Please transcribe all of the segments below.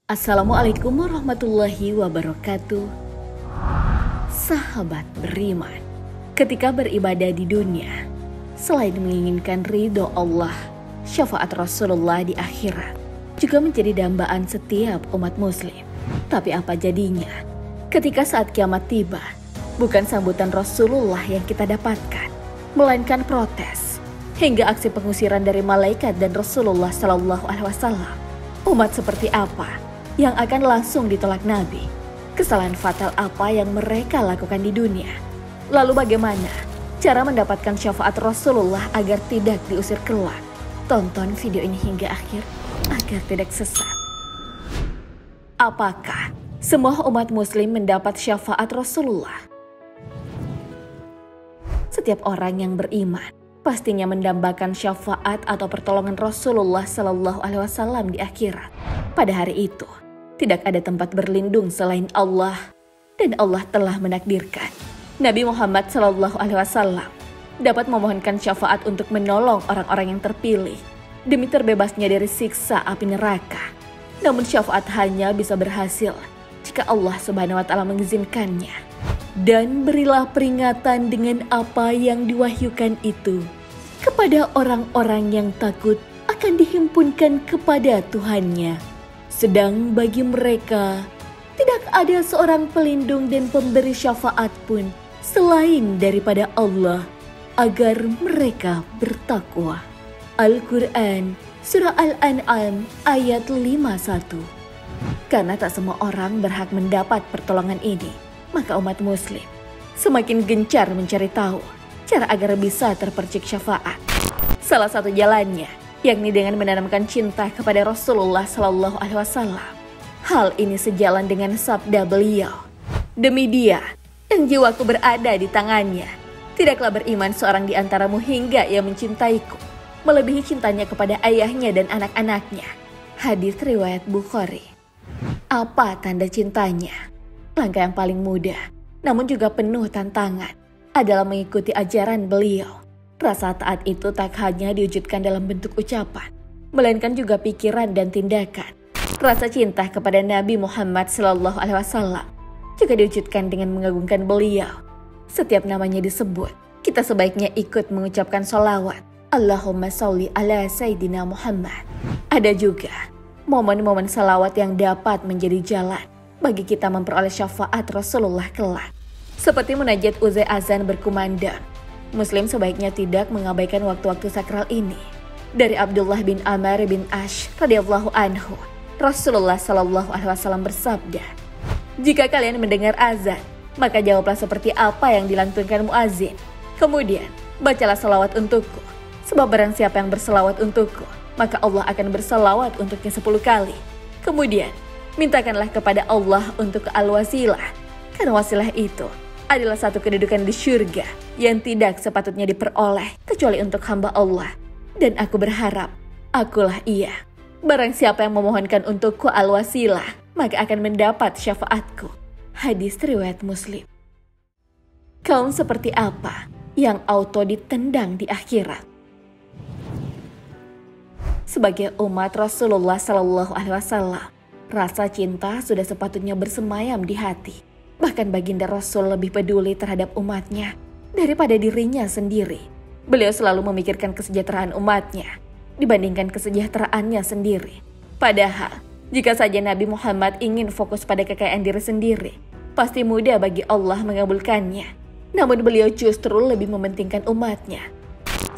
Assalamualaikum warahmatullahi wabarakatuh. Sahabat beriman, ketika beribadah di dunia, selain menginginkan ridho Allah, syafaat Rasulullah di akhirat juga menjadi dambaan setiap umat muslim. Tapi apa jadinya ketika saat kiamat tiba, bukan sambutan Rasulullah yang kita dapatkan, melainkan protes hingga aksi pengusiran dari malaikat dan Rasulullah Shallallahu Alaihi Wasallam. Umat seperti apa yang akan langsung ditolak Nabi? Kesalahan fatal apa yang mereka lakukan di dunia? Lalu bagaimana cara mendapatkan syafaat Rasulullah agar tidak diusir kelak? Tonton video ini hingga akhir agar tidak sesat. Apakah semua umat muslim mendapat syafaat Rasulullah? Setiap orang yang beriman pastinya mendambakan syafaat atau pertolongan Rasulullah Sallallahu Alaihi Wasallam di akhirat. Pada hari itu, tidak ada tempat berlindung selain Allah, dan Allah telah menakdirkan Nabi Muhammad Sallallahu Alaihi Wasallam dapat memohonkan syafaat untuk menolong orang-orang yang terpilih demi terbebasnya dari siksa api neraka. Namun syafaat hanya bisa berhasil jika Allah Subhanahu Wa Taala mengizinkannya. Dan berilah peringatan dengan apa yang diwahyukan itu kepada orang-orang yang takut akan dihimpunkan kepada Tuhannya. Sedang bagi mereka tidak ada seorang pelindung dan pemberi syafaat pun selain daripada Allah, agar mereka bertakwa. Al-Quran Surah Al-An'am ayat 51. Karena tak semua orang berhak mendapat pertolongan ini, maka umat muslim semakin gencar mencari tahu cara agar bisa terpercik syafaat. Salah satu jalannya yakni dengan menanamkan cinta kepada Rasulullah Sallallahu Alaihi Wasallam. Hal ini sejalan dengan sabda beliau, "Demi Dia yang jiwaku berada di tangannya, tidaklah beriman seorang di antaramu hingga ia mencintaiku melebihi cintanya kepada ayahnya dan anak-anaknya." Hadis riwayat Bukhari. Apa tanda cintanya? Langkah yang paling mudah, namun juga penuh tantangan, adalah mengikuti ajaran beliau. Rasa taat itu tak hanya diwujudkan dalam bentuk ucapan, melainkan juga pikiran dan tindakan. Rasa cinta kepada Nabi Muhammad Sallallahu Alaihi Wasallam juga diwujudkan dengan mengagungkan beliau. Setiap namanya disebut, kita sebaiknya ikut mengucapkan sholawat, Allahumma sholli ala Sayyidina Muhammad. Ada juga momen-momen salawat yang dapat menjadi jalan bagi kita memperoleh syafaat Rasulullah kelak. Seperti munajat uzai azan berkumandang, Muslim sebaiknya tidak mengabaikan waktu-waktu sakral ini. Dari Abdullah bin Amr bin Ash radhiyallahu anhu, Rasulullah Shallallahu Alaihi Wasallam bersabda, "Jika kalian mendengar azan, maka jawablah seperti apa yang dilantunkan muazin. Kemudian bacalah salawat untukku, sebab barang siapa yang berselawat untukku, maka Allah akan berselawat untuknya 10 kali. Kemudian mintakanlah kepada Allah untuk al-wasilah, karena wasilah itu adalah satu kedudukan di syurga yang tidak sepatutnya diperoleh kecuali untuk hamba Allah. Dan aku berharap akulah ia. Barang siapa yang memohonkan untukku al-wasilah, maka akan mendapat syafaatku." Hadis riwayat Muslim. Kaum seperti apa yang auto ditendang di akhirat? Sebagai umat Rasulullah Sallallahu Alaihi Wasallam, rasa cinta sudah sepatutnya bersemayam di hati. Bahkan baginda Rasul lebih peduli terhadap umatnya daripada dirinya sendiri. Beliau selalu memikirkan kesejahteraan umatnya dibandingkan kesejahteraannya sendiri. Padahal, jika saja Nabi Muhammad ingin fokus pada kekayaan diri sendiri, pasti mudah bagi Allah mengabulkannya. Namun beliau justru lebih mementingkan umatnya.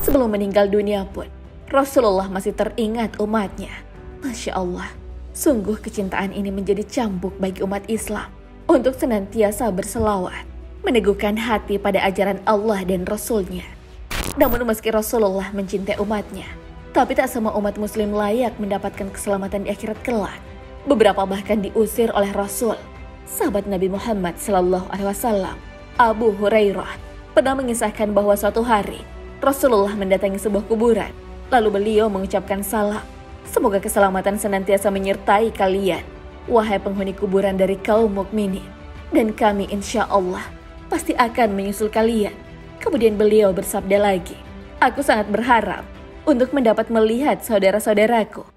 Sebelum meninggal dunia pun, Rasulullah masih teringat umatnya. Masya Allah, sungguh kecintaan ini menjadi cambuk bagi umat Islam untuk senantiasa berselawat, meneguhkan hati pada ajaran Allah dan Rasul-Nya. Namun meski Rasulullah mencintai umatnya, tapi tak semua umat muslim layak mendapatkan keselamatan di akhirat kelak. Beberapa bahkan diusir oleh Rasul. Sahabat Nabi Muhammad Sallallahu Alaihi Wasallam, Abu Hurairah, pernah mengisahkan bahwa suatu hari Rasulullah mendatangi sebuah kuburan. Lalu beliau mengucapkan salam, "Semoga keselamatan senantiasa menyertai kalian, wahai penghuni kuburan dari kaum mukminin, dan kami insya Allah pasti akan menyusul kalian." Kemudian beliau bersabda lagi, "Aku sangat berharap untuk mendapat melihat saudara-saudaraku."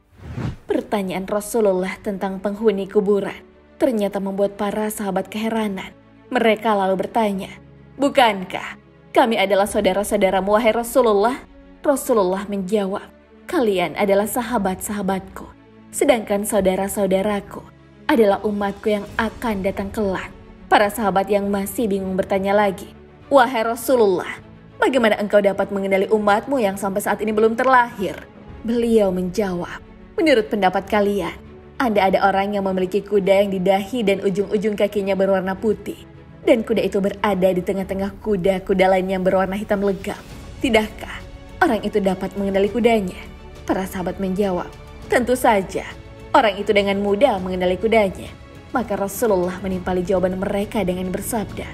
Pertanyaan Rasulullah tentang penghuni kuburan ternyata membuat para sahabat keheranan. Mereka lalu bertanya, "Bukankah kami adalah saudara-saudaramu wahai Rasulullah?" Rasulullah menjawab, "Kalian adalah sahabat-sahabatku, sedangkan saudara-saudaraku adalah umatku yang akan datang kelak." Para sahabat yang masih bingung bertanya lagi, "Wahai Rasulullah, bagaimana engkau dapat mengenali umatmu yang sampai saat ini belum terlahir?" Beliau menjawab, "Menurut pendapat kalian, ada orang yang memiliki kuda yang di dahi dan ujung-ujung kakinya berwarna putih. Dan kuda itu berada di tengah-tengah kuda-kuda lain yang berwarna hitam legam. Tidakkah orang itu dapat mengenali kudanya?" Para sahabat menjawab, "Tentu saja, orang itu dengan mudah mengenali kudanya." Maka Rasulullah menimpali jawaban mereka dengan bersabda,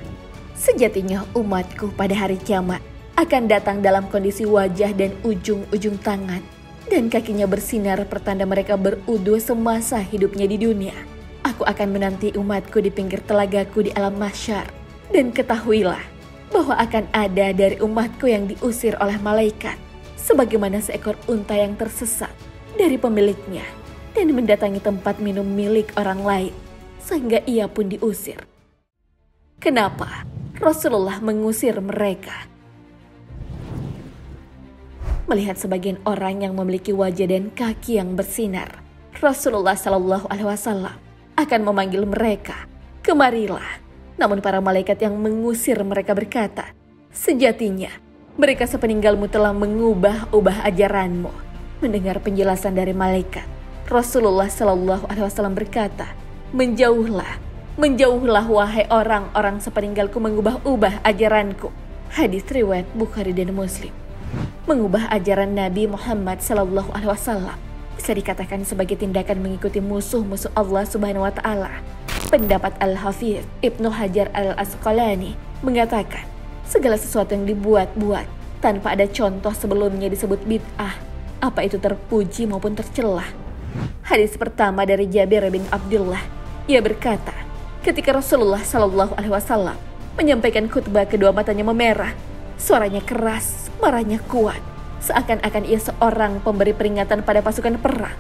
"Sejatinya umatku pada hari kiamat akan datang dalam kondisi wajah dan ujung-ujung tangan dan kakinya bersinar pertanda mereka berudu semasa hidupnya di dunia. Aku akan menanti umatku di pinggir telagaku di alam mahsyar. Dan ketahuilah bahwa akan ada dari umatku yang diusir oleh malaikat, sebagaimana seekor unta yang tersesat dari pemiliknya dan mendatangi tempat minum milik orang lain, sehingga ia pun diusir." Kenapa Rasulullah mengusir mereka? Melihat sebagian orang yang memiliki wajah dan kaki yang bersinar, Rasulullah Shallallahu Alaihi Wasallam akan memanggil mereka, "Kemarilah." Namun para malaikat yang mengusir mereka berkata, "Sejatinya mereka sepeninggalmu telah mengubah-ubah ajaranmu." Mendengar penjelasan dari malaikat, Rasulullah Shallallahu Alaihi Wasallam berkata, "Menjauhlah, menjauhlah wahai orang-orang sepeninggalku mengubah-ubah ajaranku." Hadis riwayat Bukhari dan Muslim. Mengubah ajaran Nabi Muhammad Sallallahu Alaihi Wasallam bisa dikatakan sebagai tindakan mengikuti musuh-musuh Allah Subhanahu Wa Taala. Pendapat Al-Hafidz Ibnu Hajar Al-Asqalani mengatakan, segala sesuatu yang dibuat-buat tanpa ada contoh sebelumnya disebut bid'ah, apa itu terpuji maupun tercela. Hadis pertama dari Jabir bin Abdullah, ia berkata, ketika Rasulullah Sallallahu Alaihi Wasallam menyampaikan khutbah, kedua matanya memerah, suaranya keras, marahnya kuat, seakan-akan ia seorang pemberi peringatan pada pasukan perang.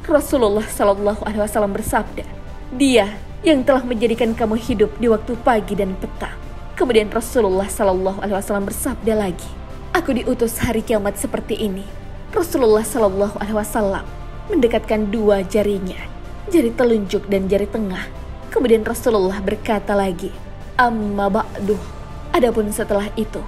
Rasulullah Sallallahu Alaihi Wasallam bersabda, "Dia yang telah menjadikan kamu hidup di waktu pagi dan petang." Kemudian Rasulullah Sallallahu Alaihi Wasallam bersabda lagi, "Aku diutus hari kiamat seperti ini." Rasulullah Sallallahu Alaihi Wasallam mendekatkan dua jarinya, jari telunjuk dan jari tengah. Kemudian Rasulullah berkata lagi, "Amma ba'du." Adapun setelah itu,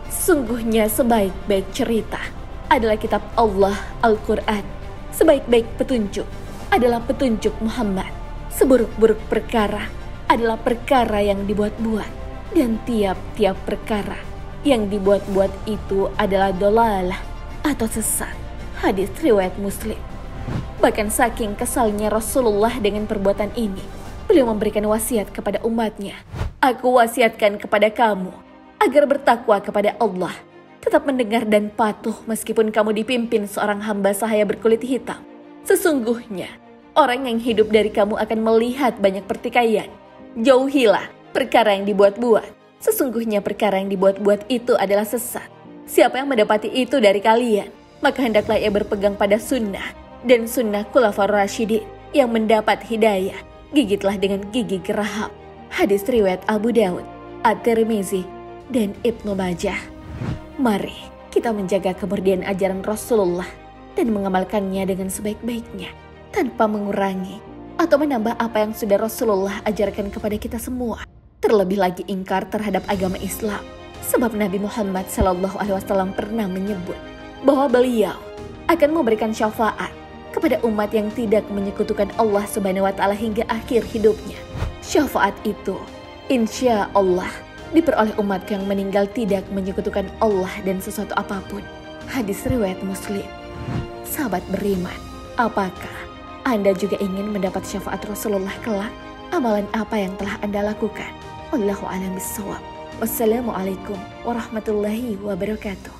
sesungguhnya sebaik-baik cerita adalah kitab Allah, Al-Quran. Sebaik-baik petunjuk adalah petunjuk Muhammad. Seburuk-buruk perkara adalah perkara yang dibuat-buat. Dan tiap-tiap perkara yang dibuat-buat itu adalah dolalah atau sesat. Hadis riwayat Muslim. Bahkan saking kesalnya Rasulullah dengan perbuatan ini, beliau memberikan wasiat kepada umatnya, "Aku wasiatkan kepada kamu agar bertakwa kepada Allah, tetap mendengar dan patuh meskipun kamu dipimpin seorang hamba sahaya berkulit hitam. Sesungguhnya orang yang hidup dari kamu akan melihat banyak pertikaian. Jauhilah perkara yang dibuat-buat. Sesungguhnya perkara yang dibuat-buat itu adalah sesat. Siapa yang mendapati itu dari kalian, maka hendaklah ia berpegang pada sunnah dan sunnah Khulafaur Rasyidin yang mendapat hidayah. Gigitlah dengan gigi geraham." Hadis riwayat Abu Daud, At-Tirmizi, dan Ibnu Majah. Mari kita menjaga kemurnian ajaran Rasulullah dan mengamalkannya dengan sebaik-baiknya, tanpa mengurangi atau menambah apa yang sudah Rasulullah ajarkan kepada kita semua. Terlebih lagi ingkar terhadap agama Islam, sebab Nabi Muhammad SAW pernah menyebut bahwa beliau akan memberikan syafaat kepada umat yang tidak menyekutukan Allah Subhanahu Wa Taala hingga akhir hidupnya. Syafaat itu, insya Allah, diperoleh umat yang meninggal tidak menyekutukan Allah dan sesuatu apapun. Hadis riwayat Muslim. Sahabat beriman, apakah Anda juga ingin mendapat syafaat Rasulullah kelak? Amalan apa yang telah Anda lakukan? Wallahu a'lam bishawab. Wassalamualaikum warahmatullahi wabarakatuh.